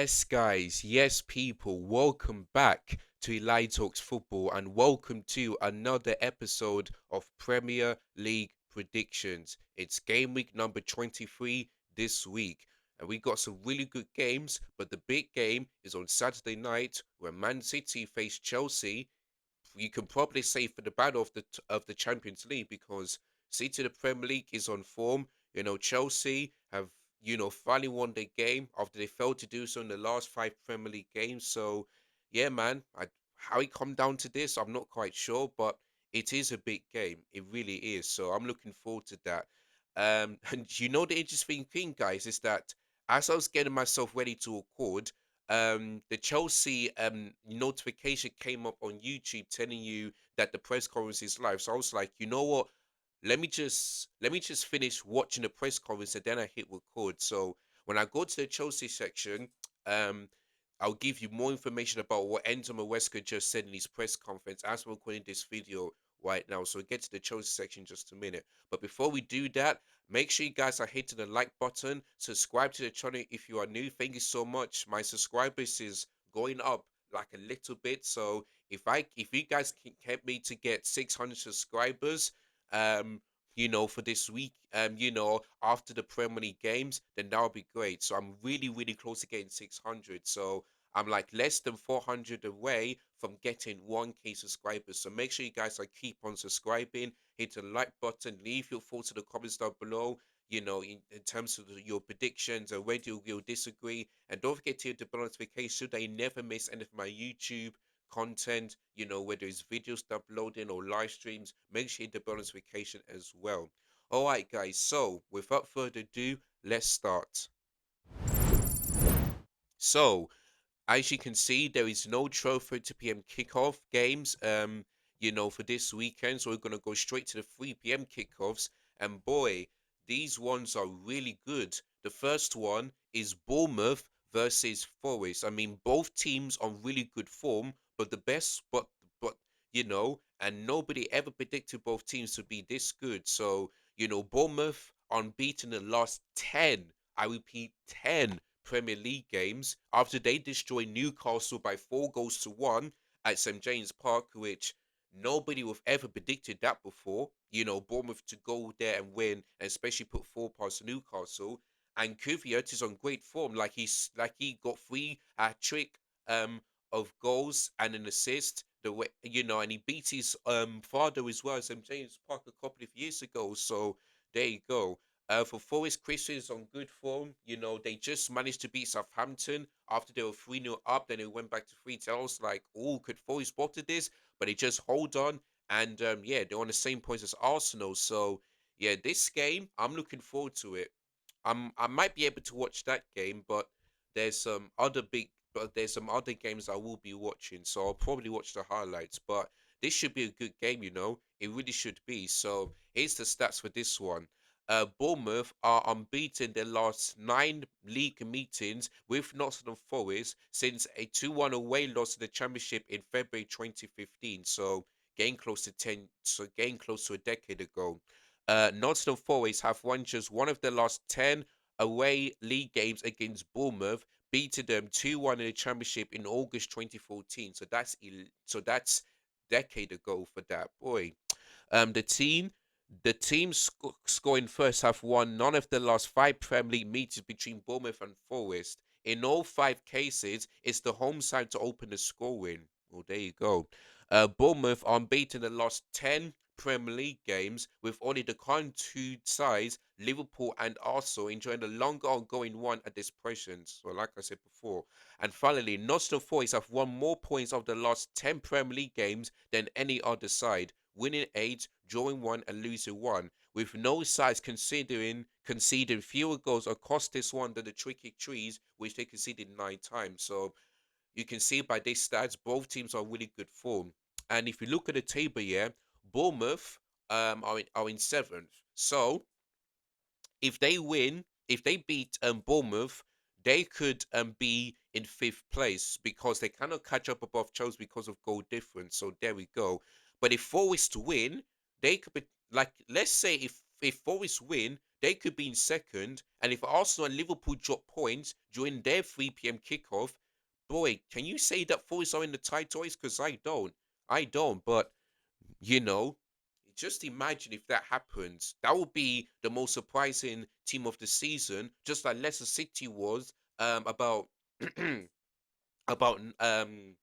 Yes, guys. Yes, people. Welcome back to Eli Talks Football and welcome to another episode of Premier League Predictions. It's game week number 23 this week. And we got some really good games, but the big game is on Saturday night where Man City face Chelsea. You can probably say for the battle of the Champions League because City the Premier League is on form. Chelsea have finally won their game after they failed to do so in the last five Premier League games. So yeah, man, how it come down to this, I'm not quite sure, but it is a big game. It really is. So I'm looking forward to that. And the interesting thing, guys, is that as I was getting myself ready to record, the Chelsea notification came up on YouTube telling you that the press conference is live. So I was like, you know what? Let me just finish watching the press conference and then I hit record. So when I go to the Chelsea section, um, I'll give you more information about what Enzo Maresca just said in his press conference as we're recording this video right now. So we'll get to the Chelsea section in just a minute. But before we do that, make sure you guys are hitting the like button, subscribe to the channel if you are new. Thank you so much. My subscribers is going up like a little bit. So if you guys can help me to get 600 subscribers, um, for this week, after the Premier League games, then that would be great. So I'm really, really close to getting 600. So I'm like less than 400 away from getting 1K subscribers. So make sure you guys are keep on subscribing, hit the like button, leave your thoughts in the comments down below. In terms of your predictions and whether you'll disagree, and don't forget to hit the bell notification so that you never miss any of my YouTube content, whether it's videos uploading or live streams. Make sure you hit the bell notification as well. All right, guys. So without further ado, let's start. So as you can see, there is no 12:30 p.m. kickoff games, for this weekend. So we're gonna go straight to the 3 p.m. kickoffs. And boy, these ones are really good. The first one is Bournemouth versus Forest. I mean, both teams on really good form, but and nobody ever predicted both teams to be this good. So, Bournemouth unbeaten in the last 10, I repeat, 10 Premier League games after they destroyed Newcastle by 4 goals to 1 at St James Park, which nobody would have ever predicted that before. Bournemouth to go there and win, and especially put 4 past Newcastle. And Kvyat is on great form, like he got three trick of goals and an assist. The way and he beat his father as well, St James Park, a couple of years ago. So there you go. For Forest, Christian is on good form. They just managed to beat Southampton after they were 3-0 up. Then it went back to 3-2. I was like, oh, could Forest spotted this? But they just hold on. And yeah, they're on the same points as Arsenal. So yeah, this game, I'm looking forward to it. I might be able to watch that game, but there's some other games I will be watching. So I'll probably watch the highlights. But this should be a good game. It really should be. So here's the stats for this one. Bournemouth are unbeaten their last 9 league meetings with Nottingham Forest since a 2-1 away loss in the Championship in February 2015. So getting close to a decade ago. Nottingham Forest have won just one of their last 10 away league games against Bournemouth, beating them 2-1 in the Championship in August 2014. So that's decade ago for that boy. Um, the team, the team scoring first have won none of the last five Premier League meetings between Bournemouth and Forest. In all 5 cases, it's the home side to open the scoring. Well, there you go. Bournemouth are unbeaten in the last 10 Premier League games, with only the current two sides, Liverpool and Arsenal, enjoying the longer ongoing one at this present. So, like I said before. And finally, Nottingham Forest have won more points of the last 10 Premier League games than any other side, winning 8, drawing 1, and losing 1, with no sides conceding fewer goals across this one than the Tricky Trees, which they conceded 9 times. So you can see by these stats, both teams are really good form. And if you look at the table here, Bournemouth are in seventh. So if they beat Bournemouth, they could be in fifth place because they cannot catch up above Chelsea because of goal difference. So there we go. But if Forest win, they could be like, let's say if Forest win, they could be in second. And if Arsenal and Liverpool drop points during their 3 p.m. kickoff, boy, can you say that Forest are in the title race? Because I don't. I don't. But you know, just imagine if that happens. That would be the most surprising team of the season, just like Leicester City was about about 9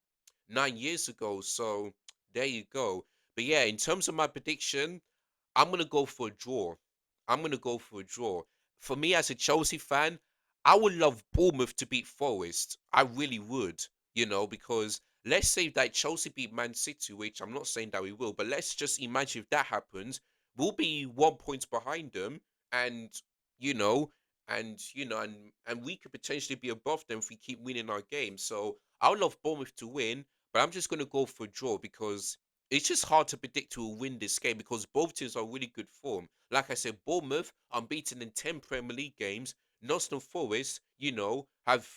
years ago. So there you go. But yeah, in terms of my prediction, I'm gonna go for a draw. I'm gonna go for a draw. For me as a Chelsea fan, I would love Bournemouth to beat Forest. I really would, because let's say that Chelsea beat Man City, which I'm not saying that we will, but let's just imagine if that happens, we'll be 1 point behind them, and you know, and we could potentially be above them if we keep winning our games. So I would love Bournemouth to win, but I'm just gonna go for a draw because it's just hard to predict who will win this game because both teams are in really good form. Like I said, Bournemouth unbeaten in 10 Premier League games. Nottingham Forest, have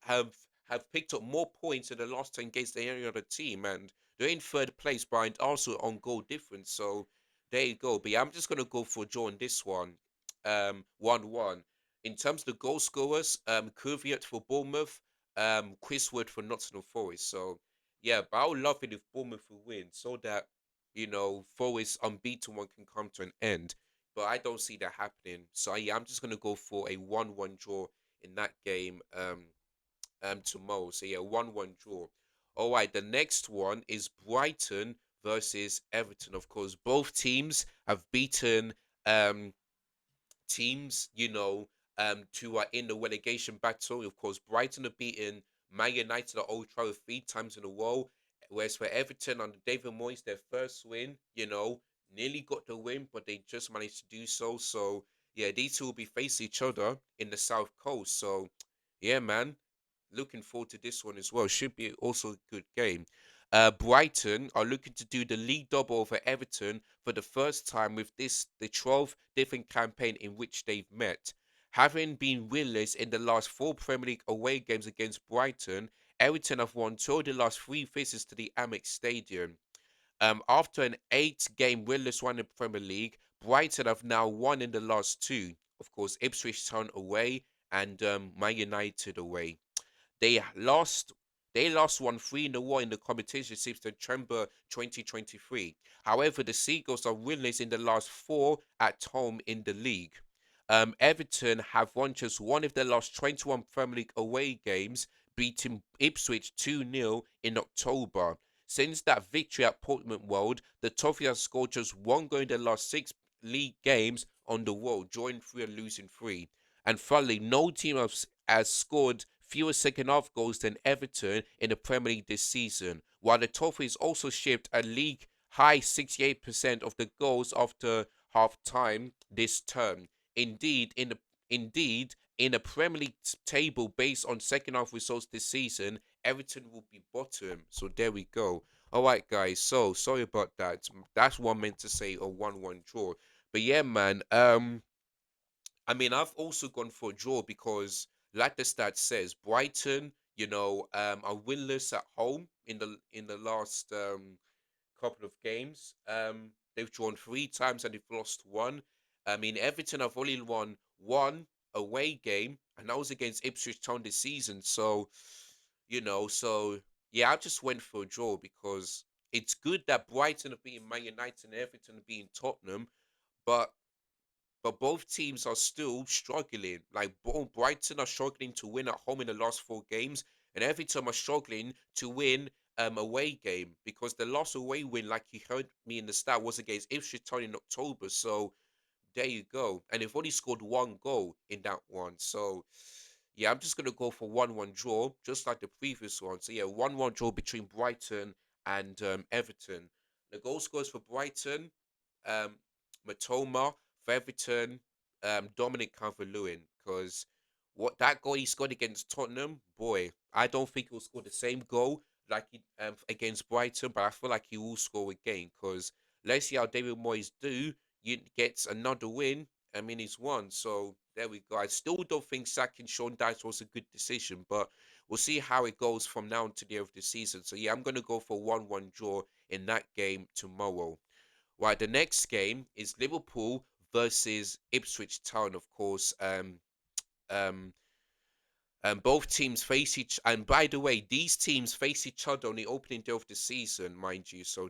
have picked up more points in the last 10 games than any other team, and they're in third place behind Arsenal on goal difference. So there you go. But yeah, I'm just gonna go for a draw on this one. 1-1. In terms of the goal scorers, Kuviat for Bournemouth, Chris Wood for Nottingham Forest. So yeah, but I would love it if Bournemouth will win so that, Forest unbeaten one can come to an end. But I don't see that happening. So yeah, I'm just gonna go for a 1-1 draw in that game tomorrow. So yeah, 1-1 draw. All right, the next one is Brighton versus Everton. Of course, both teams have beaten um teams, who are in the relegation battle. Of course, Brighton have beaten Man United at Old Trafford 3 times in a row. Whereas for Everton under David Moyes, their first win, nearly got the win, but they just managed to do so. So yeah, these two will be facing each other in the South Coast. So yeah, man, looking forward to this one as well. Should be also a good game. Brighton are looking to do the league double over Everton for the first time with the 12th different campaign in which they've met. Having been winless in the last 4 Premier League away games against Brighton, Everton have won 2 of the last 3 visits to the Amex Stadium. After an 8-game winless run in Premier League, Brighton have now won in the last two. Of course, Ipswich Town away and Man United away. They lost they last won 3 in a row in the competition since September 2023. However, the Seagulls are winless in the last 4 at home in the league. Everton have won just one of their last 21 Premier League away games, beating Ipswich 2-0 in October. Since that victory at Portman Road, the Toffees have scored just one goal in their last 6 league games on the road, drawing 3 and losing 3. And finally, no team has scored fewer second half goals than Everton in the Premier League this season, while the Toffees also shipped a league high 68% of the goals after half time this term. Indeed, in the Premier League table based on second half results this season, Everton will be bottom. So there we go. All right, guys. So sorry about that. That's what I meant to say, a 1-1 draw. But yeah, man. I mean, I've also gone for a draw because, like the stat says, Brighton, are winless at home in the last couple of games. They've drawn 3 times and they've lost one. I mean, Everton have only won one away game, and that was against Ipswich Town this season. So yeah, I just went for a draw because it's good that Brighton have beaten Man United and Everton have beaten Tottenham, but both teams are still struggling. Like Brighton are struggling to win at home in the last 4 games, and Everton are struggling to win away game because the last away win, like you heard me in the start, was against Ipswich Town in October. So there you go, and they've only scored one goal in that one. So yeah, I'm just gonna go for 1-1 draw, just like the previous one. So yeah, 1-1 draw between Brighton and Everton. The goal scorers for Brighton, um, Matoma, for Everton, Dominic Calvert-Lewin, because what that goal he scored against Tottenham, boy, I don't think he'll score the same goal like he against Brighton, but I feel like he will score again because let's see how David Moyes gets another win. I mean, he's won, so there we go. I still don't think sacking Sean Dyche was a good decision, but we'll see how it goes from now until the end of the season. So yeah, I'm gonna go for 1-1 draw in that game tomorrow. Right, the next game is Liverpool versus Ipswich Town, of course. Um, both teams face each, and by the way, these teams face each other on the opening day of the season, mind you. So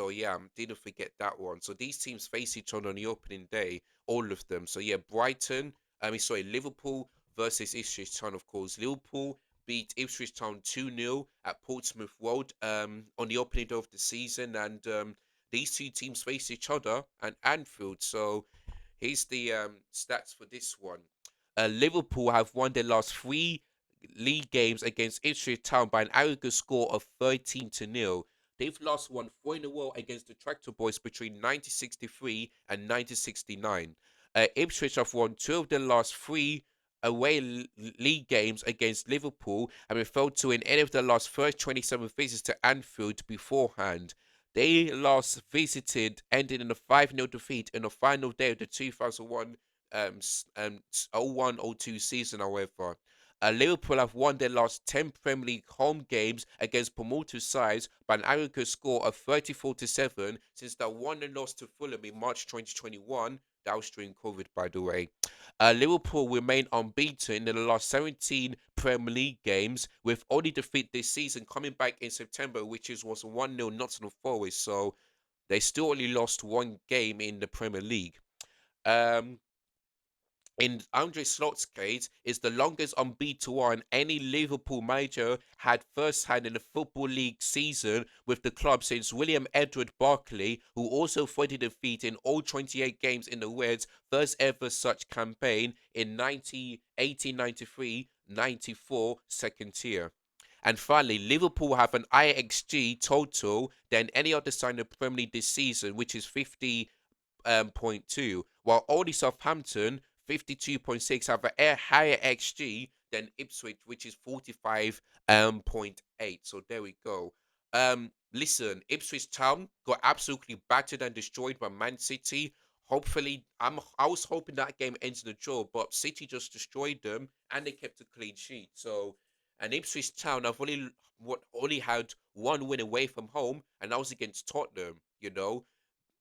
yeah, didn't forget that one. So these teams face each other on the opening day, all of them. So yeah, Brighton, sorry, Liverpool versus Ipswich Town, of course. Liverpool beat Ipswich Town 2-0 at Portsmouth Road, on the opening day of the season, and these two teams face each other at Anfield. So here's the stats for this one. Liverpool have won their last three league games against Ipswich Town by an aggregate score of 13-0. They've lost one 4 in a row against the Tractor Boys between 1963 and 1969. Ipswich have won two of their last three away league games against Liverpool and have failed to win any of their last first 27 visits to Anfield beforehand. They last visited, ending in a 5-0 defeat in the final day of the 2001 01-02 season, however. Liverpool have won their last 10 Premier League home games against promoted sides by an aggregate score of 34-7 since they won and lost to Fulham in March 2021. That was during COVID, by the way. Liverpool remain unbeaten in the last 17 Premier League games, with only defeat this season coming back in September, which was 1-0 Nottingham Forest. So they still only lost one game in the Premier League. Um, in Andre Slot's case, is the longest unbeaten one any Liverpool manager had first hand in a Football League season with the club since William Edward Barkley, who also avoided defeat in all 28 games in the Reds' first ever such campaign in 1893-94 second tier. And finally, Liverpool have an IXG total than any other side in the Premier League this season, which is 50 point 0.2, while only Southampton 52.6 have a higher XG than Ipswich, which is 45.8. So there we go. Listen, Ipswich Town got absolutely battered and destroyed by Man City. Hopefully, I was hoping that game ends in a draw, but City just destroyed them and they kept a clean sheet. So, and Ipswich Town, I've only had one win away from home, and that was against Tottenham.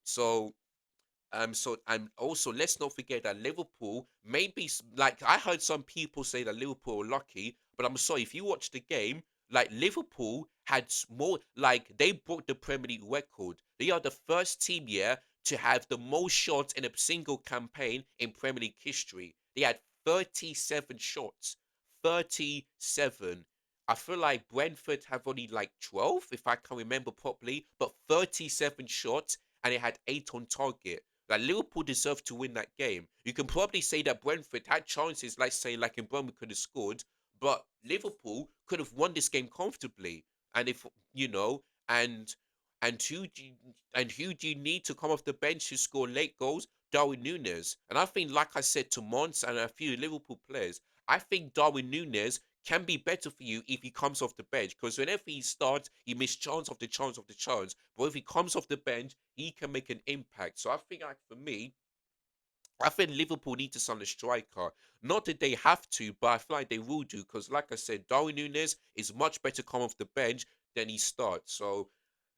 So and also let's not forget that Liverpool maybe like I heard some people say that Liverpool were lucky, but I'm sorry if you watch the game, like Liverpool had more like they broke the Premier League record. They are the first team here to have the most shots in a single campaign in Premier League history. They had 37 shots. 37. I feel like Brentford have only like 12, if I can remember properly, but 37 shots and it had 8 on target. Like Liverpool deserved to win that game. You can probably say that Brentford had chances, let's say like in Brentford could have scored, but Liverpool could have won this game comfortably. And if you know, and who do you, and who do you need to come off the bench to score late goals? Darwin Nunes. And I think, like I said to Mons and a few Liverpool players, I think Darwin Nunes can be better for you if he comes off the bench because whenever he starts, he misses chance of the chance of the chance. But if he comes off the bench, he can make an impact. So I think, like for me, I think Liverpool need to sign a striker. Not that they have to, but I feel like they will do because, like I said, Darwin Nunes is much better come off the bench than he starts. So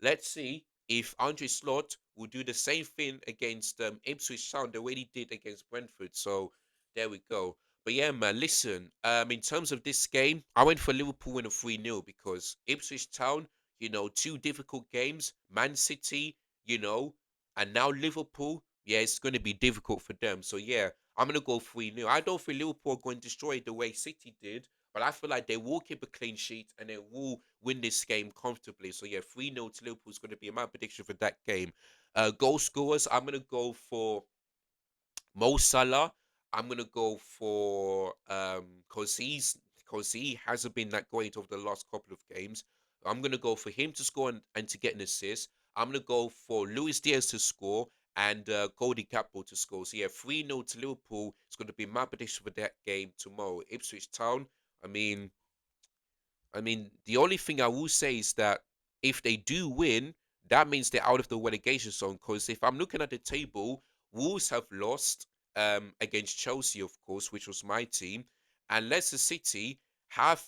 let's see if Andre Slot will do the same thing against Ipswich Town the way he did against Brentford. So there we go. But yeah, man, listen. In terms of this game, I went for Liverpool win a 3-0 because Ipswich Town, two difficult games. Man City, you know, and now Liverpool, yeah, it's going to be difficult for them. So yeah, I'm going to go 3-0. I don't feel Liverpool are going to destroy the way City did, but I feel like they will keep a clean sheet and they will win this game comfortably. So yeah, 3-0 to Liverpool is going to be my prediction for that game. Goal scorers, I'm going to go for Mo Salah. I'm gonna go for cause he hasn't been that great over the last couple of games. I'm gonna go for him to score and to get an assist. I'm gonna go for Luis Diaz to score and Cody Gakpo to score. So yeah, 3-0 to Liverpool. It's gonna be my prediction for that game tomorrow. Ipswich Town. I mean, the only thing I will say is that if they do win, that means they're out of the relegation zone. Because if I'm looking at the table, Wolves have lost against Chelsea, of course, which was my team, and Leicester City have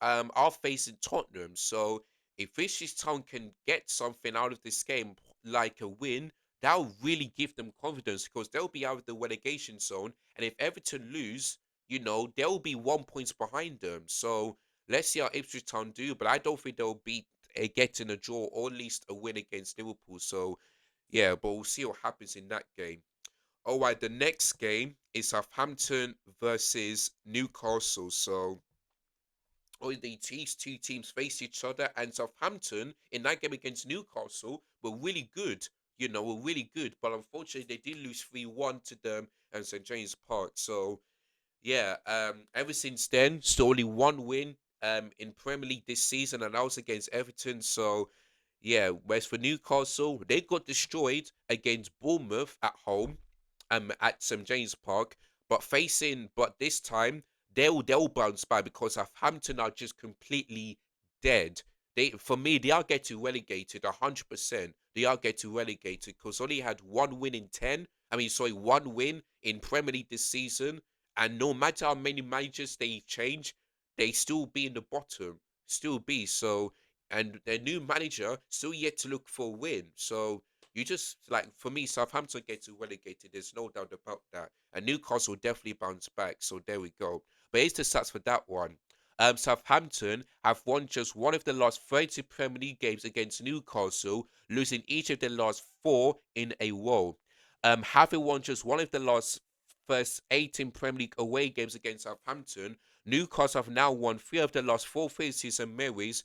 are facing Tottenham. So if Ipswich Town can get something out of this game, like a win, that'll really give them confidence because they'll be out of the relegation zone. And if Everton lose, they'll be 1 point behind them. So let's see how Ipswich Town do. But I don't think they'll beat getting a draw or at least a win against Liverpool. So yeah, but we'll see what happens in that game. All right, the next game is Southampton versus Newcastle. So these two teams face each other, and Southampton in that game against Newcastle were really good. Were really good, but unfortunately they did lose 3-1 to them and St James Park. So yeah, ever since then, still only one win in Premier League this season, and that was against Everton. So yeah, whereas for Newcastle, they got destroyed against Bournemouth at home, at St James Park. But this time they'll bounce back because Southampton are just completely dead. For me, they are getting relegated 100%. They are getting relegated because only had one win in 10. I mean, sorry, one win in Premier League this season, and no matter how many managers they change, they still be in the bottom, still be so. And their new manager still yet to look for a win. So you just like for me, Southampton get to relegated. There's no doubt about that. And Newcastle definitely bounce back. So there we go. But here's the stats for that one. Southampton have won just one of the last 30 Premier League games against Newcastle, losing each of the last four in a row. Having won just one of the last first 18 Premier League away games against Southampton, Newcastle have now won three of the last four season series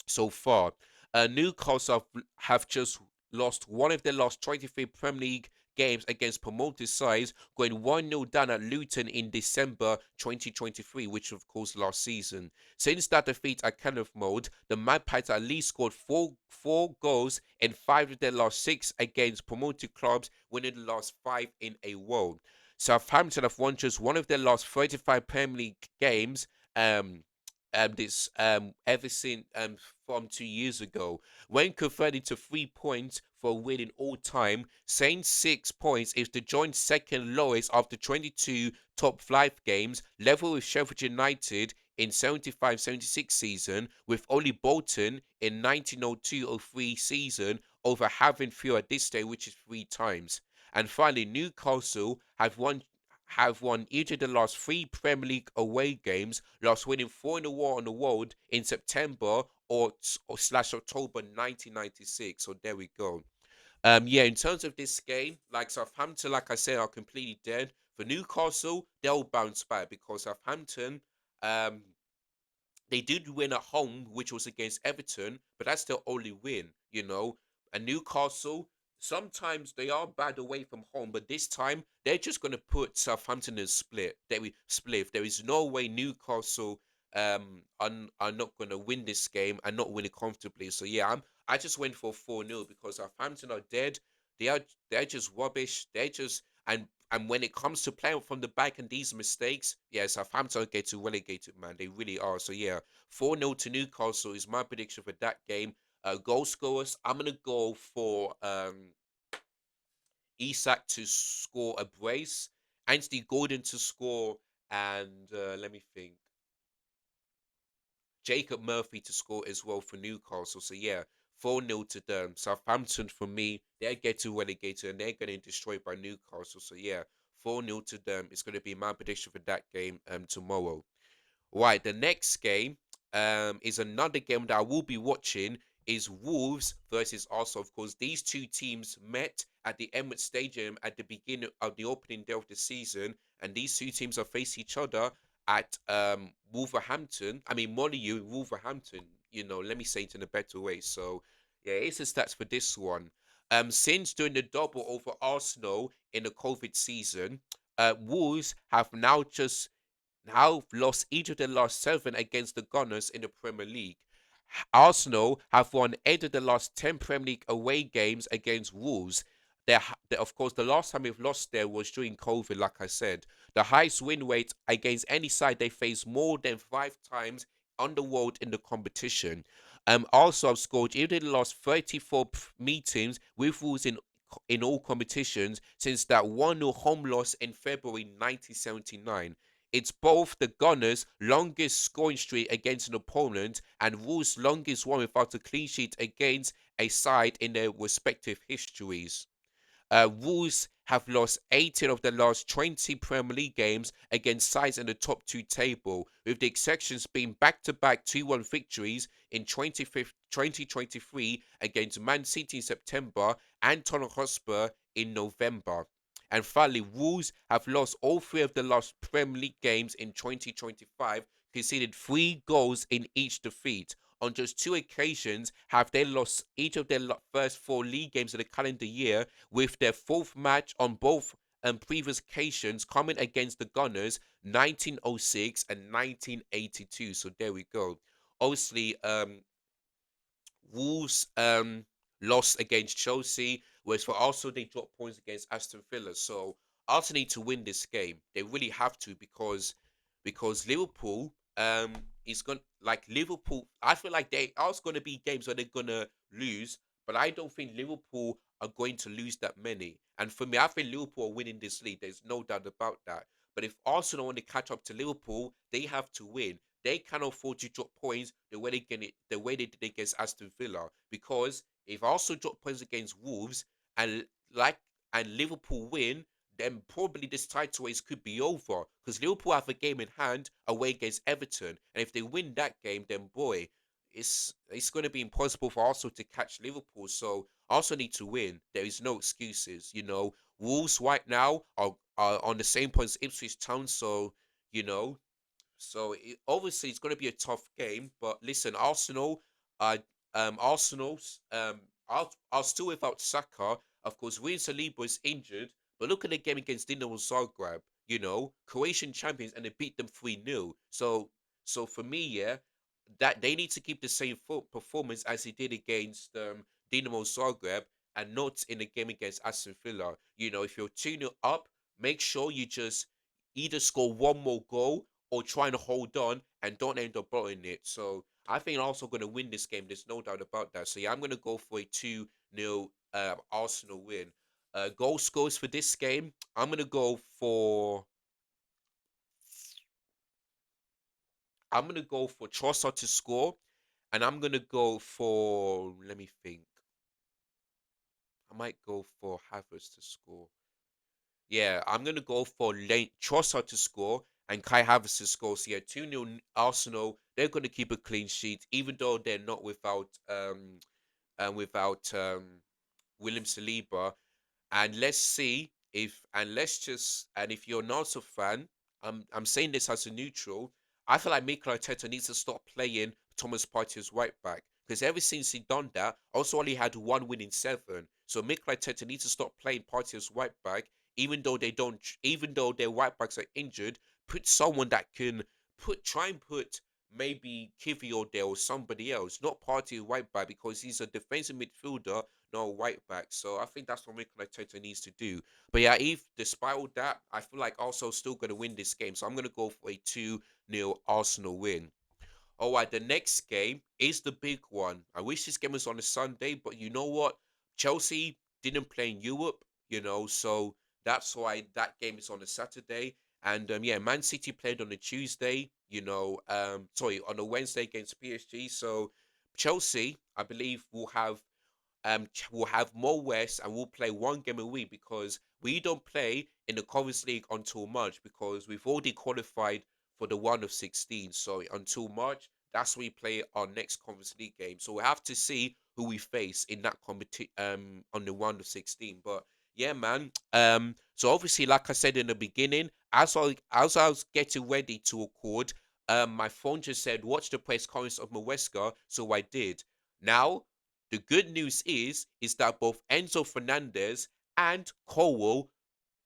so far. Newcastle have just lost one of their last 23 Premier League games against promoted sides, going 1-0 down at Luton in December 2023, which of course last season. Since that defeat at Kenneth Mode, the Magpies at least scored four goals in five of their last six against promoted clubs, winning the last five in a row. Southampton have won just one of their last 35 Premier League games. This ever since from 2 years ago, when converted to 3 points for a win in all time, saying 6 points is the joint second lowest after 22 top five games, level with Sheffield United in 75-76 season, with only Bolton in 1902-03 season over having fewer at this stage, which is three times. And finally, Newcastle have won each of the last three Premier League away games, last winning four in a row on the road in September or slash October 1996. So there we go. Yeah, in terms of this game, like Southampton, like I said, are completely dead. For Newcastle, they'll bounce back because Southampton, um, they did win at home, which was against Everton, but that's their only win. And Newcastle, sometimes they are bad away from home, but this time they're just going to put Southampton in split. They will split. There is no way Newcastle are not going to win this game and not win it comfortably. So yeah, I just went for 4-0 because Southampton are dead. They're just rubbish. And when it comes to playing from the back and these mistakes, yeah, Southampton get to relegated, man. They really are. So yeah, 4-0 to Newcastle is my prediction for that game. Goal scorers, I'm gonna go for Isak to score a brace, Anthony Gordon to score, and let me think. Jacob Murphy to score as well for Newcastle. So yeah, 4-0 to them. Southampton for me, they're getting relegated and they're getting destroyed by Newcastle. So yeah, 4-0 to them. It's gonna be my prediction for that game tomorrow. Right, the next game is another game that I will be watching is Wolves versus Arsenal. Of course, these two teams met at the Emirates Stadium at the beginning of the opening day of the season, and these two teams are facing each other at Wolverhampton. I mean, Molyneux, Wolverhampton. Let me say it in a better way. So, yeah, here's the stats for this one. Since doing the double over Arsenal in the COVID season, Wolves have now lost each of their last seven against the Gunners in the Premier League. Arsenal have won eight of the last 10 Premier League away games against Wolves. Of course, the last time we've lost there was during COVID, like I said. The highest win rate against any side they face more than five times on the road in the competition. Also, have scored even in the last 34 meetings with Wolves in all competitions since that 1-0 home loss in February 1979. It's both the Gunners' longest scoring streak against an opponent and Wolves' longest one without a clean sheet against a side in their respective histories. Wolves have lost 18 of the last 20 Premier League games against sides in the top two table, with the exceptions being back-to-back 2-1 victories in 2023 against Man City in September and Tottenham Hotspur in November. And finally, Wolves have lost all three of the last Premier League games in 2025, conceded 3 goals in each defeat. On just 2 occasions have they lost each of their first 4 league games of the calendar year, with their fourth match on both previous occasions coming against the Gunners 1906 and 1982. So there we go. Obviously, Wolves lost against Chelsea, whereas for Arsenal they dropped points against Aston Villa. So Arsenal need to win this game. They really have to because Liverpool is going like Liverpool. I feel like they are going to be games where they're gonna lose, but I don't think Liverpool are going to lose that many. And for me, I think Liverpool are winning this league. There's no doubt about that. But if Arsenal want to catch up to Liverpool, they have to win. They cannot afford to drop points the way they did against Aston Villa. Because if Arsenal drop points against Wolves and like and Liverpool win, then probably this title race could be over. Because Liverpool have a game in hand away against Everton, and if they win that game, then boy, it's going to be impossible for Arsenal to catch Liverpool. So Arsenal need to win. There is no excuses. Wolves right now are on the same point as Ipswich Town. So you know obviously it's going to be a tough game, but listen, Arsenal's are still without Saka. Of course, William Saliba is injured, but look at the game against Dinamo Zagreb. Croatian champions, and they beat them 3-0. So for me, yeah, that they need to keep the same performance as he did against Dinamo Zagreb, and not in the game against Aston Villa. If you're 2-0 up, make sure you just either score one more goal or trying to hold on and don't end up blowing it. So I think Arsenal going to win this game. There's no doubt about that. So yeah, I'm going to go for a 2-0 Arsenal win. Goal scores for this game. I'm going to go for Trossard to score, and I'm going to go for, let me think. I might go for Havertz to score. Yeah, I'm gonna go for Lane Trossard to score and Kai Havertz to score. So yeah, 2-0 Arsenal. They're gonna keep a clean sheet, even though they're not without William Saliba. And let's see if you're an Arsenal fan, I'm saying this as a neutral. I feel like Mikel Arteta needs to stop playing Thomas Partey as right back, because ever since he done that, also only had one win in 7. So Mikel Arteta needs to stop playing Partey as right back, even though their right backs are injured. Put someone that can try and put maybe Kivior there or somebody else, not Partey right back, because he's a defensive midfielder, no right back. So I think that's what Mikel Arteta needs to do. But yeah, if despite all that, I feel like Arsenal's still going to win this game. So I'm going to go for a 2-0 Arsenal win. All right, the next game is the big one. I wish this game was on a Sunday, but you know what? Chelsea didn't play in Europe, so that's why that game is on a Saturday. And yeah, Man City played on a Tuesday, sorry, on a Wednesday against PSG. So Chelsea, I believe, will have more rest and will play one game a week, because we don't play in the Conference League until March, because we've already qualified for the round of 16. So until March, that's when we play our next Conference League game. So we have to see who we face in that competition on the round of 16. But yeah, man. So obviously, like I said in the beginning, as I was getting ready to record, my phone just said watch the press conference of Maresca, so I did. Now the good news is that both Enzo Fernandez and Colwell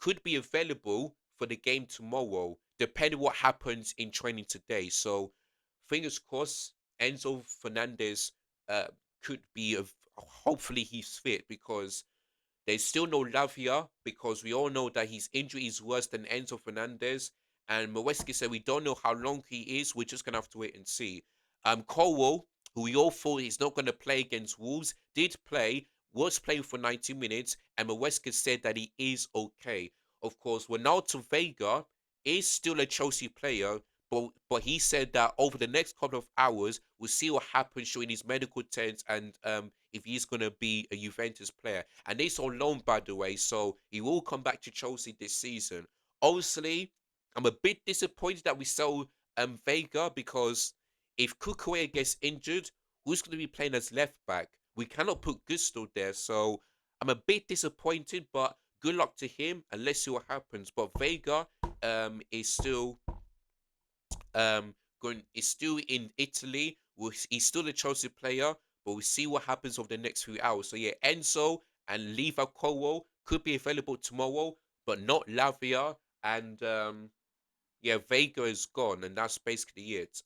could be available for the game tomorrow, depending what happens in training today. So fingers crossed, Enzo Fernandez uh, could be hopefully he's fit, because there's still no Lavia, because we all know that his injury is worse than Enzo Fernandez. And Moeski said we don't know how long he is. We're just gonna have to wait and see. Colwell, who we all thought he's not gonna play against Wolves, did play, was playing for 90 minutes, and Moeski said that he is okay. Of course, Ronaldo Vega is still a Chelsea player, but he said that over the next couple of hours, we'll see what happens showing his medical tests and if he's gonna be a Juventus player. And he's on loan, by the way, so he will come back to Chelsea this season. Obviously, I'm a bit disappointed that we sell Vega because if Kukurea gets injured, who's going to be playing as left back? We cannot put Gusto there, so I'm a bit disappointed. But good luck to him, and let's see what happens. But Vega is still going is still in Italy. He's still a Chelsea player, but we'll see what happens over the next few hours. So yeah, Enzo and Liva Kowo could be available tomorrow, but not Lavia and yeah, Vega is gone, and that's basically it.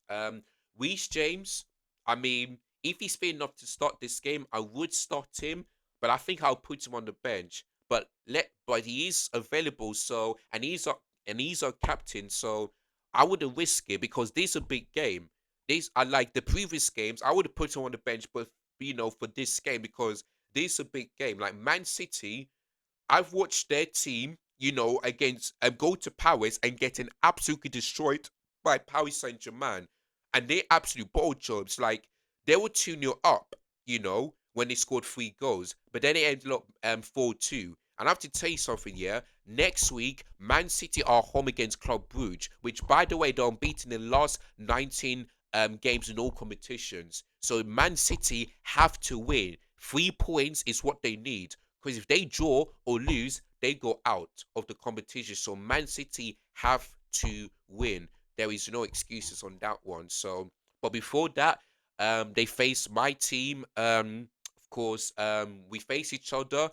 Reece James, I mean, if he's fit enough to start this game, I would start him, but I think I'll put him on the bench. But he is available, so and he's our captain, so I wouldn't risk it because this is a big game. This I like the previous games, I would have put him on the bench, but for this game because this is a big game. Like Man City, I've watched their team, against go to Paris and getting absolutely destroyed by Paris Saint Germain, and they absolute ball jobs. Like they were 2-0 up, when they scored 3 goals, but then it ended up 4-2. And I have to tell you something, yeah. Next week, Man City are home against Club Brugge, which, by the way, they're unbeaten in the last 19 games in all competitions. So Man City have to win. 3 points is what they need. Because if they draw or lose, they go out of the competition. So Man City have to win. There is no excuses on that one. So, but before that, they face my team. Of course, we face each other.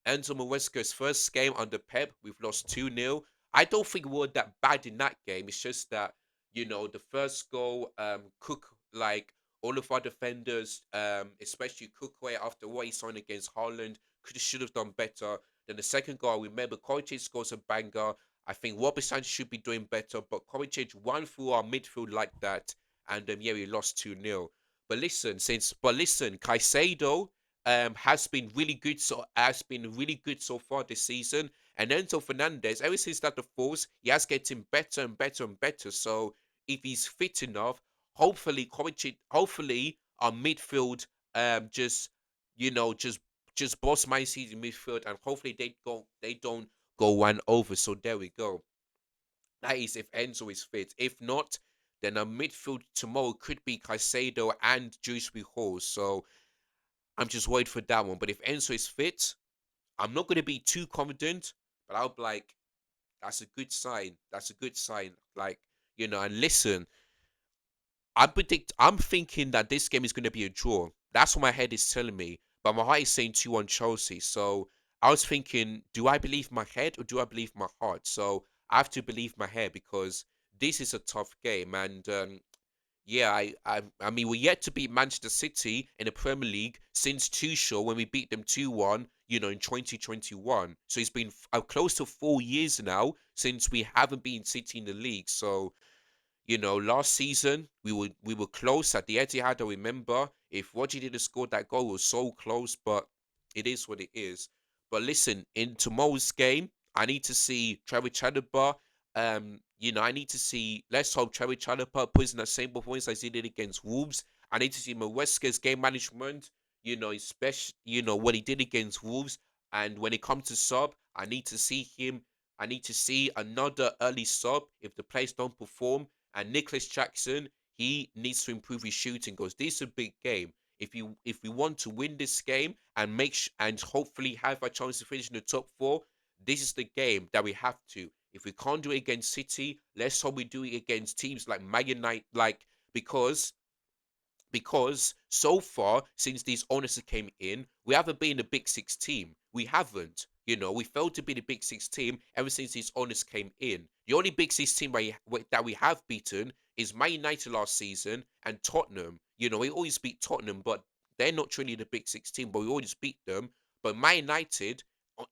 Enzo Maresca's first game under Pep, we've lost 2-0. I don't think we were that bad in that game. It's just that, the first goal, Cook, like, all of our defenders, especially Cookway, after what he signed against Haaland, should have done better. Then the second goal, I remember Kovacic scores a banger. I think Robinson should be doing better, but Kovacic won through our midfield like that, and yeah, we lost 2-0. But listen, Caicedo has been really good so far this season. And Enzo Fernandez, ever since that divorce, he has getting better and better and better. So if he's fit enough, hopefully our midfield just just boss my season midfield, and hopefully they don't go one over. So there we go. That is if Enzo is fit. If not, then our midfield tomorrow could be Caicedo and Dewsbury Hall. So I'm just worried for that one. But if Enzo is fit, I'm not going to be too confident, but I'll be like, that's a good sign. That's a good sign. Like, and listen, I'm thinking that this game is going to be a draw. That's what my head is telling me. But my heart is saying 2-1 Chelsea. So I was thinking, do I believe my head or do I believe my heart? So I have to believe my head because this is a tough game. And yeah, I mean, we're yet to beat Manchester City in the Premier League since Tuchel when we beat them 2-1, in 2021. So it's been close to 4 years now since we haven't been City in the league. So last season we were close at the Etihad. I remember if Roger didn't score that goal, we were so close, but it is what it is. But listen, in tomorrow's game, I need to see Trevor Chalobah. I need to see. Let's hope Trevor Chalobah puts in the same performance as he did against Wolves. I need to see Maresca's game management. Especially what he did against Wolves, and when it comes to sub, I need to see him. I need to see another early sub if the players don't perform. And Nicholas Jackson, he needs to improve his shooting because this is a big game. If we want to win this game and and hopefully have a chance to finish in the top four, this is the game that we have to. If we can't do it against City, let's hope we do it against teams like Man United, because so far since these owners came in, we haven't been a Big Six team. We haven't. We failed to be the Big Six team ever since these owners came in. The only Big Six team that we have beaten is Man United last season and Tottenham. We always beat Tottenham, but they're not truly the Big Six team, but we always beat them. But Man United,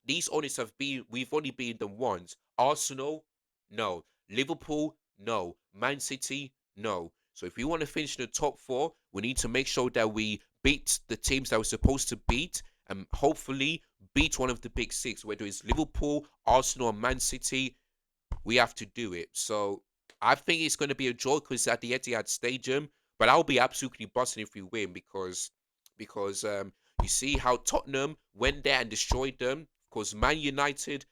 these owners we've only beaten them once. Arsenal, no. Liverpool, no. Man City, no. So if we want to finish in the top four, we need to make sure that we beat the teams that we're supposed to beat and hopefully beat one of the big six, whether it's Liverpool, Arsenal, or Man City. we have to do it. So I think it's going to be a draw because it's at the Etihad Stadium. But I'll be absolutely buzzing if we win because you see how Tottenham went there and destroyed them. Because Man United,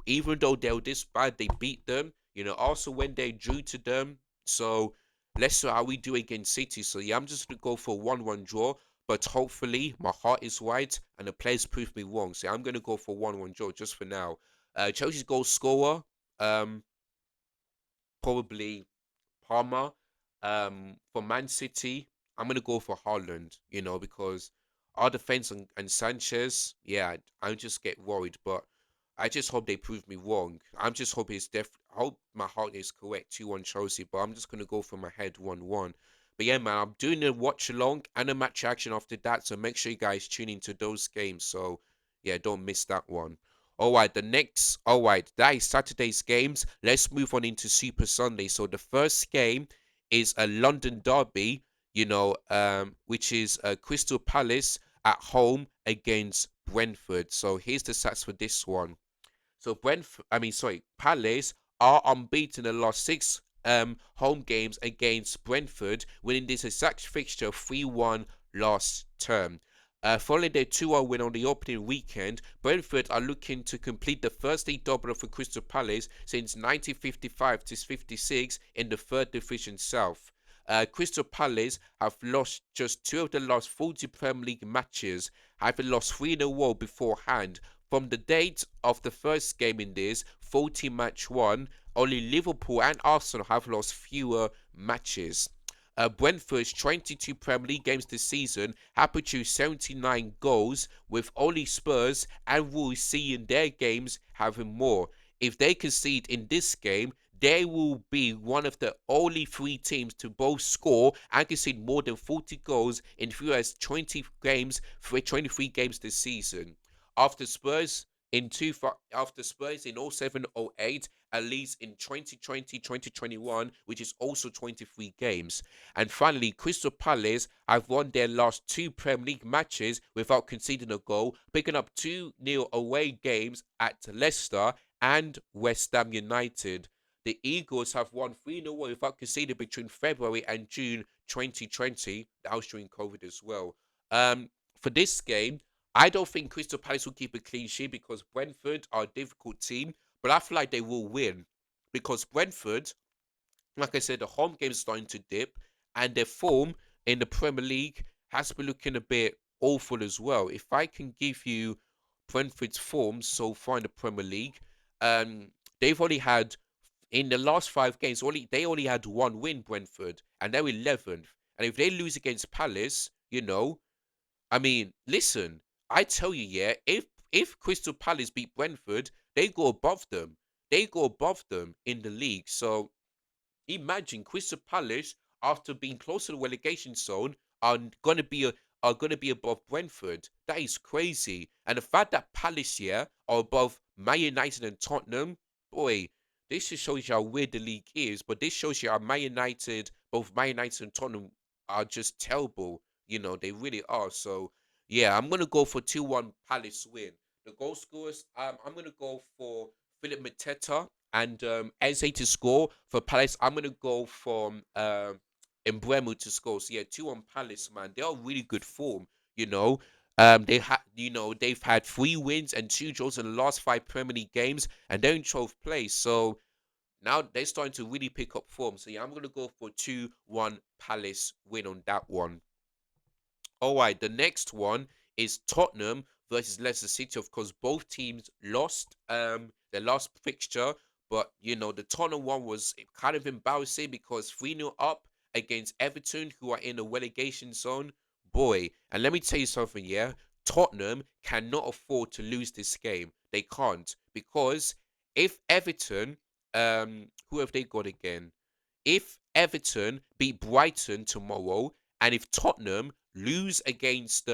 even though they were this bad, they beat them. Also when they drew to them. So let's see how we do against City. So yeah, I'm just gonna go for a 1-1 draw. But hopefully my heart is right and the players prove me wrong. So I'm gonna go for 1-1 draw just for now. Chelsea's goal scorer, um, probably Palmer. For Man City, I'm gonna go for Haaland. Because our defense and Sanchez, yeah, I just get worried. But I just hope they prove me wrong. I'm just hoping hope my heart is correct. 2-1 Chelsea, but I'm just gonna go for my head 1-1. But yeah, man, I'm doing a watch along and a match action after that. So make sure you guys tune into those games. So yeah, don't miss that one. All right, that is Saturday's games. Let's move on into Super Sunday. So the first game is a London derby, which is Crystal Palace at home against Brentford. So here's the stats for this one. So Palace are unbeaten in the last six home games against Brentford, winning this exact fixture 3-1 last term. Following their 2-0 win on the opening weekend, Brentford are looking to complete the first league double for Crystal Palace since 1955 to 56 in the third division south. Crystal Palace have lost just two of the last 40 Premier League matches, having lost three in a row beforehand. From the date of the first game in this 40-match one, only Liverpool and Arsenal have lost fewer matches. Brentford's 22 Premier League games this season have produced 79 goals, with only Spurs and Wolves seeing their games having more. If they concede in this game, they will be one of the only three teams to both score and concede more than 40 goals in as 20 games for 23 games this season. After Spurs after Spurs in 07-08 and Leeds in 2020-2021, which is also 23 games. And finally, Crystal Palace have won their last two Premier League matches without conceding a goal, picking up 2-0 away games at Leicester and West Ham United. The Eagles have won 3-0 without conceding between February and June 2020. That was during COVID as well. For this game, I don't think Crystal Palace will keep a clean sheet because Brentford are a difficult team, but I feel like they will win because Brentford, like I said, the home game is starting to dip, and their form in the Premier League has been looking a bit awful as well. If I can give you Brentford's form so far in the Premier League, um, they've only had in the last five games, they only had one win, Brentford, and they're 11th. And if they lose against Palace, I mean, listen, I tell you, yeah, if Crystal Palace beat Brentford, they go above them. They go above them in the league. So imagine Crystal Palace, after being close to the relegation zone, are gonna be above Brentford. That is crazy. And the fact that Palace here are above Man United and Tottenham, boy, this just shows you how weird the league is. But this shows you how both Man United and Tottenham are just terrible. They really are. So yeah, I'm gonna go for 2-1 Palace win. The goal scorers, I'm gonna go for Philip Mateta and Eze to score. For Palace, I'm gonna go from Embremo to score. So yeah, 2-1 Palace, man. They are really good form, you know. They've had 3 wins and 2 draws in the last 5 Premier League games, and they're in 12th place. So now they're starting to really pick up form. So yeah, I'm gonna go for 2-1 Palace win on that one. All right, the next one is Tottenham versus Leicester City. Of course, both teams lost their last fixture, but the Tottenham one was kind of embarrassing because 3-0 up against Everton, who are in the relegation zone. Boy, and let me tell you something, yeah. Tottenham cannot afford to lose this game. They can't because if Everton, who have they got again? If Everton beat Brighton tomorrow, and if Tottenham lose against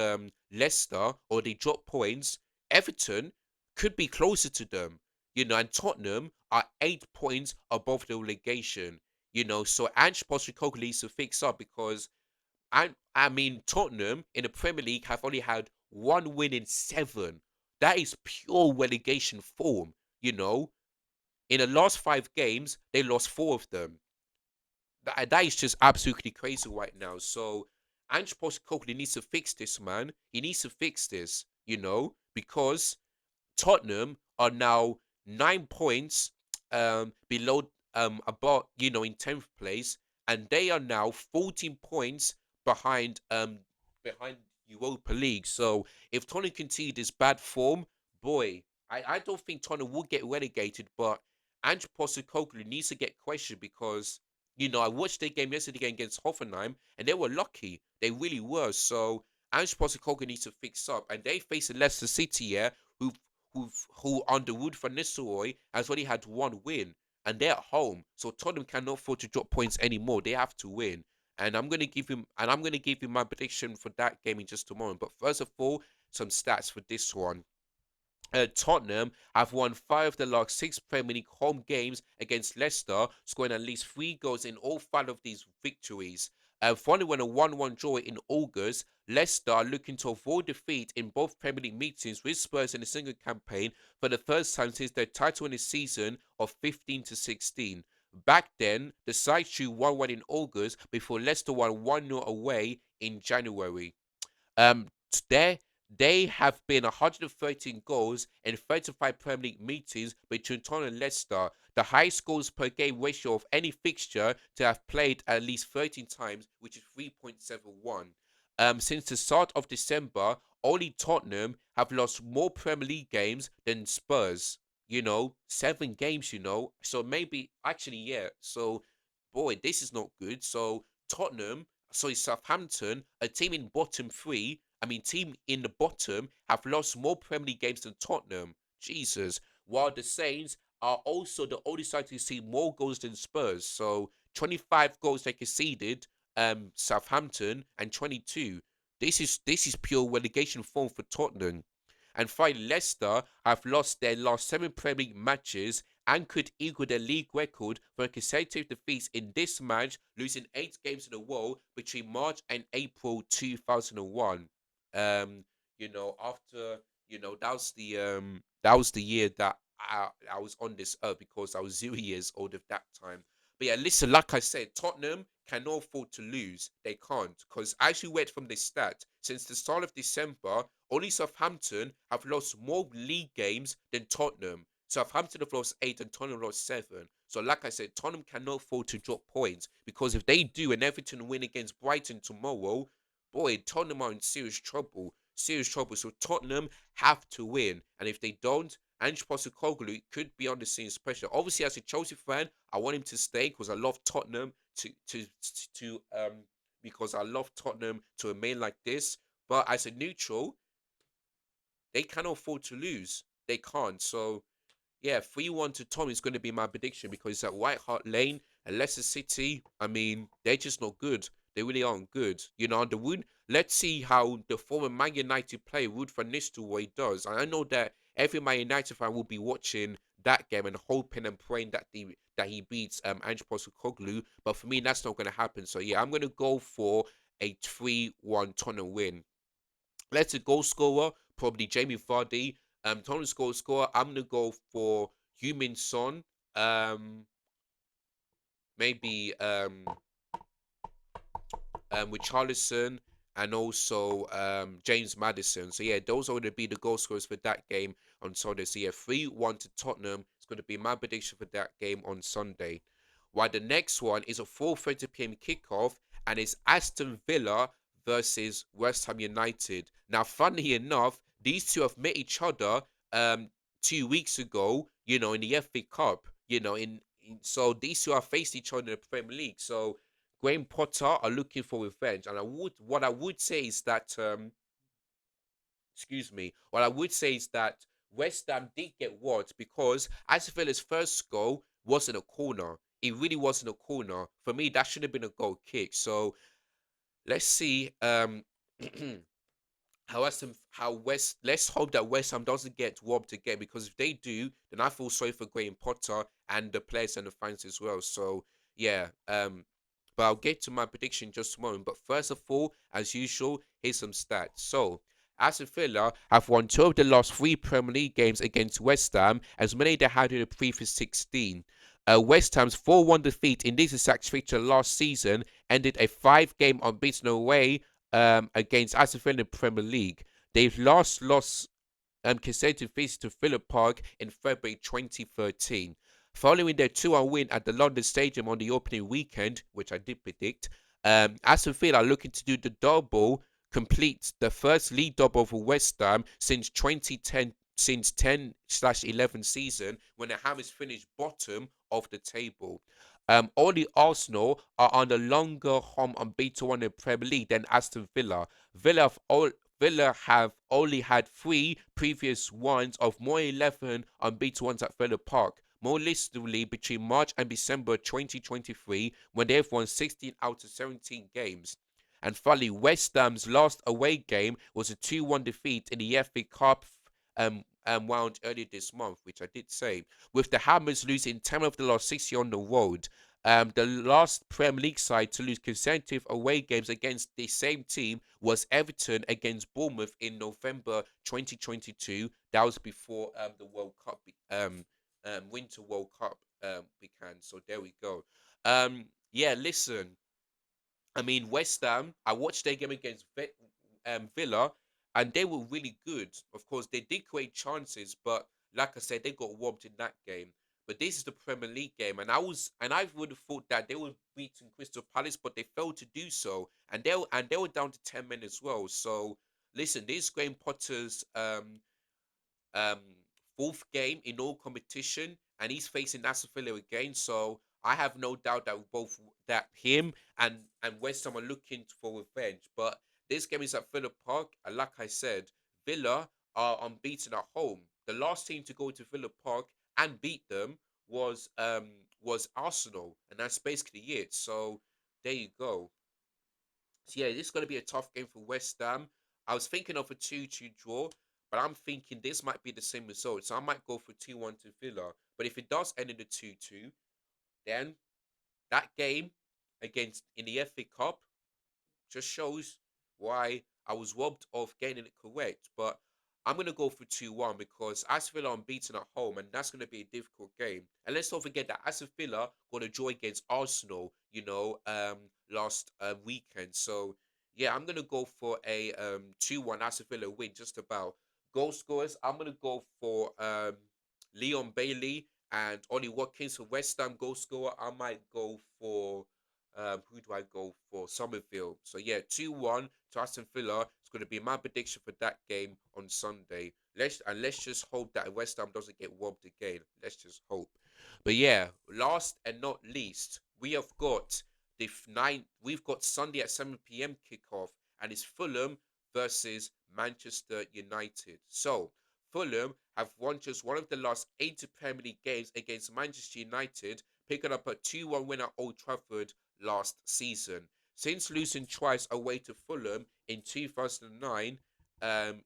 Leicester or they drop points, Everton could be closer to them. And Tottenham are 8 points above the relegation. So Ange Postecoglou needs to fix up because I mean Tottenham in the Premier League have only had one win in 7. That is pure relegation form. You know, In the last 5 games, they lost 4 of them. That is just absolutely crazy right now. So Ange Postecoglou needs to fix this, man. He needs to fix this, because Tottenham are now 9 points below about in 10th place, and they are now 14 points behind Europa League. So if Tottenham continue this bad form, boy, I don't think Tottenham will get relegated, but Ange Postecoglou needs to get questioned because I watched their game yesterday against Hoffenheim, and they were lucky. They really were. So Ange Postecoglou needs to fix up, and they face Leicester City, yeah, who who under Wood van Nistelrooy has only had one win, and they're at home. So Tottenham cannot afford to drop points anymore. They have to win. I'm gonna give him my prediction for that game in just a moment. But first of all, some stats for this one. Tottenham have won 5 of the last 6 Premier League home games against Leicester, scoring at least 3 goals in all 5 of these victories. Following a 1-1 draw in August, Leicester are looking to avoid defeat in both Premier League meetings with Spurs in a single campaign for the first time since their title in the season of 15 to 16. Back then, the side drew 1-1 in August before Leicester won 1-0 away in January. There they have been 113 goals in 35 Premier League meetings between Tottenham and Leicester, the highest goals per game ratio of any fixture to have played at least 13 times, which is 3.71. Since the start of December, only Tottenham have lost more Premier League games than Spurs. 7 games. So maybe actually, yeah. So, boy, this is not good. So Southampton, a team in bottom three, team in the bottom, have lost more Premier League games than Tottenham. Jesus. While the Saints are also the only side to concede more goals than Spurs. So 25 goals they conceded, Southampton, and 22. This is pure relegation form for Tottenham. And finally, Leicester have lost their last 7 Premier League matches and could equal their league record for consecutive defeats in this match, losing 8 games in a row between March and April 2001. After that was the year that I was on this earth because I was 0 years old at that time. But yeah, listen, like I said, Tottenham cannot afford to lose. They can't. Because as you read from this stat, since the start of December, only Southampton have lost more league games than Tottenham. Southampton have lost 8 and Tottenham lost 7. So like I said, Tottenham cannot afford to drop points because if they do and Everton win against Brighton tomorrow, boy, Tottenham are in serious trouble. Serious trouble. So Tottenham have to win. And if they don't, Ange Postecoglou could be under serious pressure. Obviously, as a Chelsea fan, I want him to stay because I love Tottenham to because I love Tottenham to remain like this. But as a neutral, they cannot afford to lose. They can't. So yeah, 3-1 to Tom is going to be my prediction because at White Hart Lane and Leicester City, they're just not good. They really aren't good. The Wood. Let's see how the former Man United player Wood van Nistelrooy does. And I know that every Man United fan will be watching that game and hoping and praying that he beats Ange Postecoglou. But for me, that's not going to happen. So yeah, I'm going to go for a 3-1 Tottenham win. Let's a goal scorer, probably Jamie Vardy. Tottenham's goal scorer, I'm gonna go for Heung-min Son. Maybe with Charlison and also James Madison. So yeah, those are going to be the goal scorers for that game on Sunday. So yeah, 3-1 to Tottenham. It's going to be my prediction for that game on Sunday. While the next one is a 4:30 p.m. kickoff and it's Aston Villa versus West Ham United. Now, funny enough, these two have met each other 2 weeks ago, in the FA Cup, so these two have faced each other in the Premier League. So Graham Potter are looking for revenge, and what I would say is that excuse me, what I would say is that West Ham did get what because Aston Villa's first goal wasn't a corner. It really wasn't a corner. For me, that should have been a goal kick. So let's see. Let's hope that West Ham doesn't get robbed again because if they do, then I feel sorry for Graham Potter and the players and the fans as well. So yeah, but I'll get to my prediction just a moment. But first of all, as usual, here's some stats. So Aston Villa have won two of the last three Premier League games against West Ham, as many they had in the previous 16. West Ham's 4-1 defeat in this exact fixture last season ended a five-game unbeaten away against Aston Villa in the Premier League. They've last lost consecutive visits to Phillip Park in February 2013. Following their 2-1 win at the London Stadium on the opening weekend, which I did predict, Aston Villa are looking to do the double, complete the first league double for West Ham since 2010, since 10/11 season, when the Hammers finished bottom of the table. Only Arsenal are on a longer home unbeaten one in the Premier League than Aston Villa. Villa have only had three previous ones of more 11 unbeaten ones at Villa Park. More realistically, between March and December 2023, when they've won 16 out of 17 games. And finally, West Ham's last away game was a 2-1 defeat in the FA Cup wound earlier this month, which I did say, with the Hammers losing 10 of the last 60 on the road. The last Premier League side to lose consecutive away games against the same team was Everton against Bournemouth in November 2022. That was before the World Cup, Winter World Cup began. So there we go. Yeah, listen. I mean, West Ham, I watched their game against Villa, and they were really good. Of course, they did create chances, but like I said, they got robbed in that game. But this is the Premier League game, and I would have thought that they would beaten Crystal Palace, but they failed to do so, and they were down to 10 men as well. So listen, this Graham Potter's um, fourth game in all competition, and he's facing Aston Villa again. So I have no doubt that both that him and West Ham are looking for revenge. But this game is at Villa Park, and like I said, Villa are unbeaten at home. The last team to go to Villa Park and beat them was Arsenal, and that's basically it. So there you go. So yeah, this is going to be a tough game for West Ham. I was thinking of a 2-2 draw, but I'm thinking this might be the same result. So I might go for 2-1 to Villa. But if it does end in a 2-2, then that game against in the FA Cup just shows why I was robbed of getting it correct. But I'm going to go for 2-1 because Aston Villa are unbeaten at home, and that's going to be a difficult game. And let's not forget that Aston Villa got a draw against Arsenal, last weekend. So, yeah, I'm going to go for a 2-1 Aston Villa win, just about. Goal scorers, I'm going to go for Leon Bailey and Ollie Watkins for West Ham goal scorer. I might go for who do I go for? Somerville. So yeah, 2-1 to Aston Villa. It's going to be my prediction for that game on Sunday. Let's just hope that West Ham doesn't get robbed again. Let's just hope. But yeah, last and not least, we have got we've got Sunday at 7 p.m. kickoff, and it's Fulham versus Manchester United. So Fulham have won just one of the last 80 Premier League games against Manchester United, picking up a 2-1 win at Old Trafford last season. Since losing twice away to Fulham in 2009,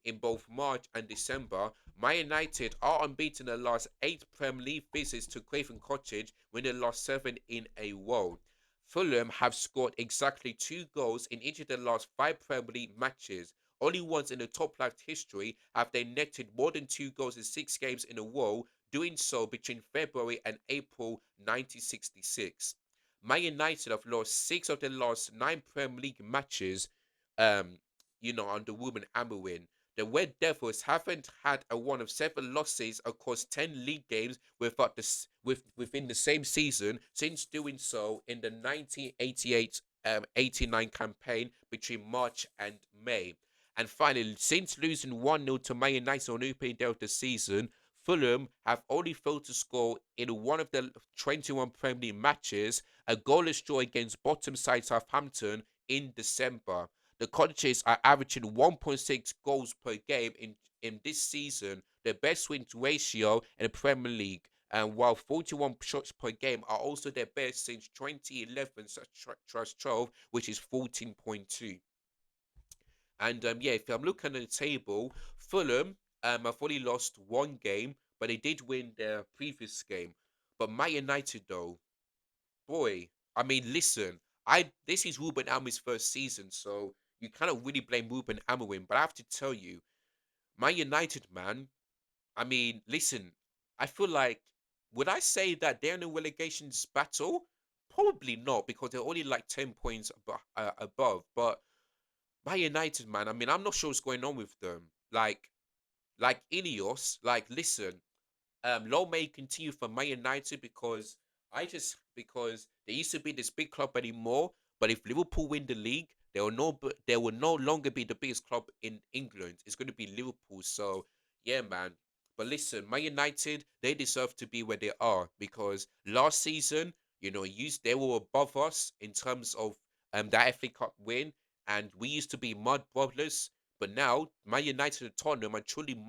in both March and December, Man United are unbeaten in the last 8 Premier League visits to Craven Cottage, winning the last 7 in a row. Fulham have scored exactly 2 goals in each of the last 5 Premier League matches. Only once in the top flight history have they netted more than 2 goals in 6 games in a row, doing so between February and April 1966. Man United have lost 6 of their last 9 Premier League matches, um, under Ruben Amorim. The Red Devils haven't had a one of 7 losses across 10 league games within the same season since doing so in the 1988-89 campaign between March and May. And finally, since losing 1-0 to Man United on opening day of the season, Fulham have only failed to score in one of the 21 Premier League matches, a goalless draw against bottom side Southampton in December. The Cottagers are averaging 1.6 goals per game in this season, the best win ratio in the Premier League. And while 41 shots per game are also their best since 2011/12, which is 14.2. And yeah, if I'm looking at the table, Fulham have only lost one game, but they did win their previous game. But Man United, though, boy, I mean, listen, I this is Ruben Amorim's first season, so you cannot really blame Ruben Amorim. But I have to tell you, Man United, man. I mean, listen, I feel like, would I say that they're in a relegations battle? Probably not, because they're only like 10 points above. But Man United, man, I mean, I'm not sure what's going on with them. Like Ineos, like, listen, long may continue for Man United because they used to be this big club anymore. But if Liverpool win the league, they will no longer be the biggest club in England. It's going to be Liverpool. So yeah, man. But listen, Man United, they deserve to be where they are because last season, they were above us in terms of that FA Cup win, and we used to be mud brothers. But now, Man United and Tottenham are truly in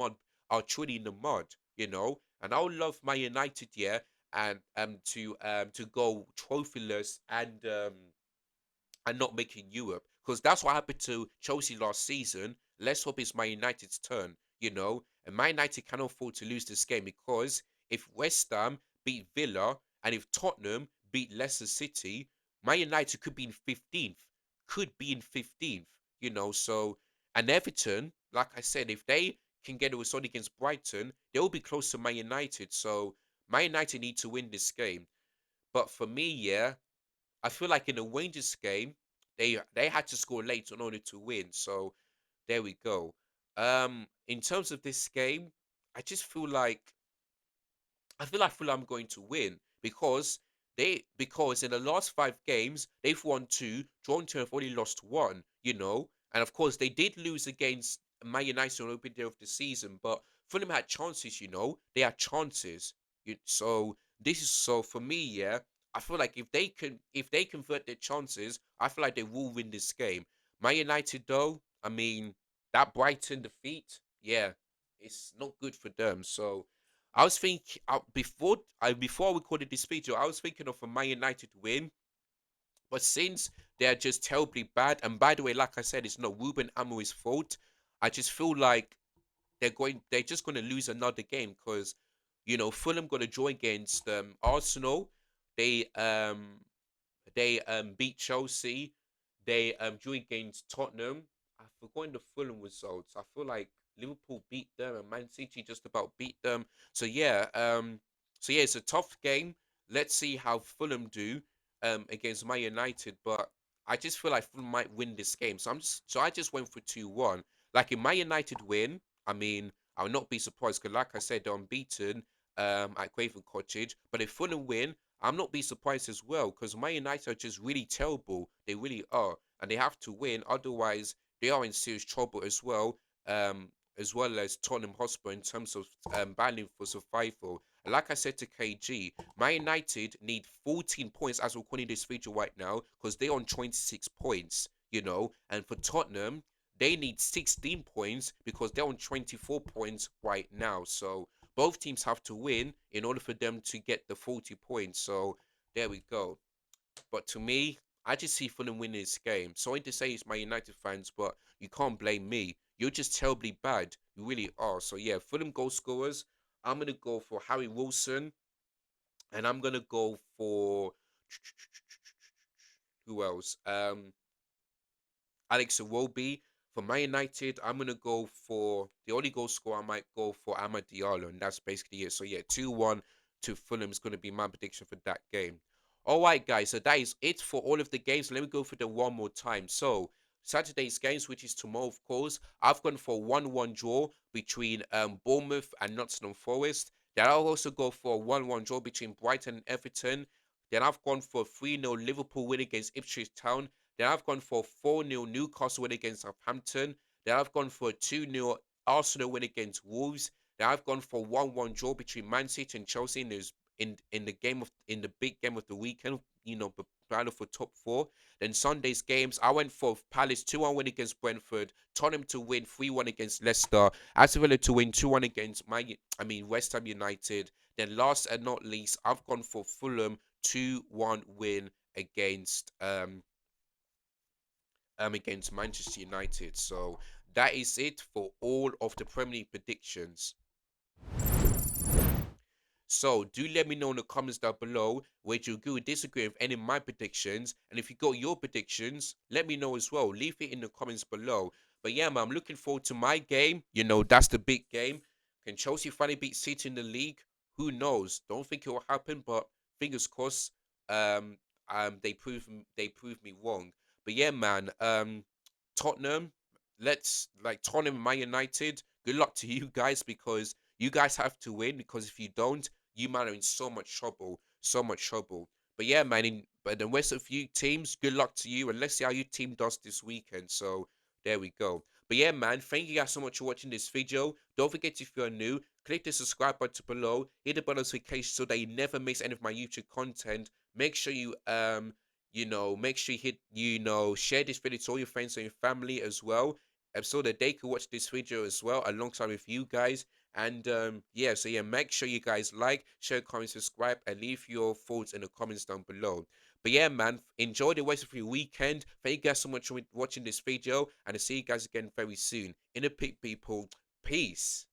the mud. And I would love my United, yeah, and to go trophyless and not making Europe because that's what happened to Chelsea last season. Let's hope it's my United's turn. And my United cannot afford to lose this game because if West Ham beat Villa and if Tottenham beat Leicester City, my United could be in 15th. So and Everton, like I said, if they can get a result against Brighton, they'll be close to Man United. So Man United need to win this game. But for me, yeah, I feel like in the Rangers game, they had to score late in order to win. So there we go. In terms of this game, I just feel like Fulham going to win because in the last 5 games they've won two, drawn two, and have only lost one. And of course they did lose against Man United on the opening day of the season, but Fulham had chances. They had chances. So this is so for me, yeah. I feel like if they convert their chances, I feel like they will win this game. Man United though, I mean that Brighton defeat, yeah, it's not good for them. So I was thinking before we recorded this video, I was thinking of a Man United win, but since they're just terribly bad, and by the way, like I said, it's not Ruben Amorim's fault. I just feel like they're just going to lose another game because Fulham got to draw against Arsenal. They beat Chelsea. They drew against Tottenham. I've forgotten the Fulham results. I feel like Liverpool beat them and Man City just about beat them. So yeah, it's a tough game. Let's see how Fulham do against Man United. But I just feel like Fulham might win this game. So I just went for 2-1. Like in Man United win, I mean, I'll not be surprised because like I said, they're unbeaten at Craven Cottage. But if Fulham win, I'm not be surprised as well because Man United are just really terrible. They really are, and they have to win. Otherwise, they are in serious trouble um, as well as Tottenham Hotspur in terms of battling for survival. And like I said to KG, Man United need 14 points as we're calling this feature right now because they're on 26 points. And for Tottenham, they need 16 points because they're on 24 points right now. So both teams have to win in order for them to get the 40 points. So there we go. But to me, I just see Fulham winning this game. Sorry to say it's my United fans, but you can't blame me. You're just terribly bad. You really are. So yeah, Fulham goal scorers. I'm gonna go for Harry Wilson, and I'm gonna go for who else? Alex Iwobi. For Man United, I'm gonna go for the only goal scorer I might go for Amad Diallo, and that's basically it. So yeah, 2-1 to Fulham is gonna be my prediction for that game. All right, guys. So that is it for all of the games. Let me go for them one more time. So Saturday's games, which is tomorrow, of course, I've gone for a 1-1 draw between Bournemouth and Nottingham Forest. Then I'll also go for a 1-1 draw between Brighton and Everton. Then I've gone for a 3-0 Liverpool win against Ipswich Town. Then I've gone for a 4-0 Newcastle win against Southampton. Then I've gone for a 2-0 Arsenal win against Wolves. Then I've gone for a 1-1 draw between Man City and Chelsea in the big game of the weekend, battle for top four. Then Sunday's games, I went for Palace 2-1 win against Brentford, Tottenham to win 3-1 against Leicester, Aston Villa to win 2-1 against West Ham United. Then last and not least, I've gone for Fulham 2-1 win against against Manchester United. So that is it for all of the Premier League predictions. So do let me know in the comments down below where you agree or disagree with any of my predictions. And if you got your predictions, let me know as well. Leave it in the comments below. But yeah, man, I'm looking forward to my game. You know, that's the big game. Can Chelsea finally beat City in the league? Who knows? Don't think it will happen, but fingers crossed. Um, they prove me wrong. But yeah, man. Tottenham, Tottenham and Man United. Good luck to you guys because you guys have to win. Because if you don't, you man are in so much trouble, so much trouble. But yeah, man. But the rest of you teams, good luck to you, and let's see how your team does this weekend. So there we go. But yeah, man, thank you guys so much for watching this video. Don't forget if you're new, click the subscribe button below, hit the bell notification so that you never miss any of my YouTube content. Make sure you make sure you share this video to all your friends and your family as well, so that they can watch this video as well alongside with you guys. And yeah, make sure you guys like, share, comment, subscribe, and leave your thoughts in the comments down below. But yeah, man, enjoy the rest of your weekend. Thank you guys so much for watching this video, and I'll see you guys again very soon. In a pic, people. Peace.